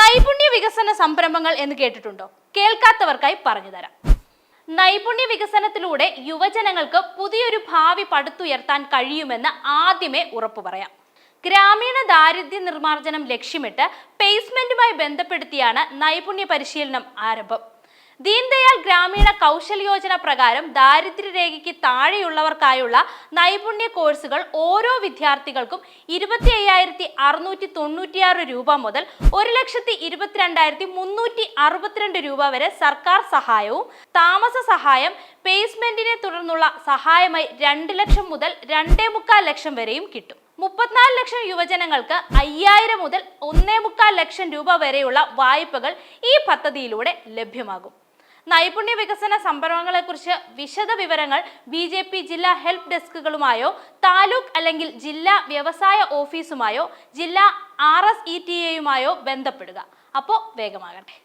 നൈപുണ്യ വികസന സംരംഭങ്ങൾ എന്ന് കേട്ടിട്ടുണ്ടോ? കേൾക്കാത്തവർക്കായി പറഞ്ഞുതരാം. നൈപുണ്യ വികസനത്തിലൂടെ യുവജനങ്ങൾക്ക് പുതിയൊരു ഭാവി പടുത്തുയർത്താൻ കഴിയുമെന്ന് ആദ്യമേ ഉറപ്പു പറയാം. ഗ്രാമീണ ദാരിദ്ര്യ നിർമ്മാർജ്ജനം ലക്ഷ്യമിട്ട് പ്ലേസ്മെന്റുമായി ബന്ധപ്പെടുത്തിയാണ് നൈപുണ്യ പരിശീലനം ആരംഭം. ദീൻദയാൽ ഗ്രാമീണ കൗശൽ യോജന പ്രകാരം ദാരിദ്ര്യരേഖയ്ക്ക് താഴെയുള്ളവർക്കായുള്ള നൈപുണ്യ കോഴ്സുകൾ ഓരോ വിദ്യാർത്ഥികൾക്കും 25,696 രൂപ മുതൽ 1,22,362 രൂപ വരെ സർക്കാർ സഹായവും താമസ സഹായം, പ്ലേസ്മെന്റിനെ തുടർന്നുള്ള സഹായമായി 2 ലക്ഷം മുതൽ 2.25 ലക്ഷം വരെയും കിട്ടും. 34 ലക്ഷം യുവജനങ്ങൾക്ക് 5,000 മുതൽ 1.25 ലക്ഷം രൂപ വരെയുള്ള വായ്പകൾ ഈ പദ്ധതിയിലൂടെ ലഭ്യമാകും. നൈപുണ്യ വികസന സംരംഭങ്ങളെക്കുറിച്ച് വിശദ വിവരങ്ങൾ BJP ജില്ലാ ഹെൽപ്പ് ഡെസ്കുകളുമായോ താലൂക്ക് അല്ലെങ്കിൽ ജില്ലാ വ്യവസായ ഓഫീസുമായോ ജില്ലാ RSETA യുമായോ ബന്ധപ്പെടുക. അപ്പോൾ വേഗമാകട്ടെ.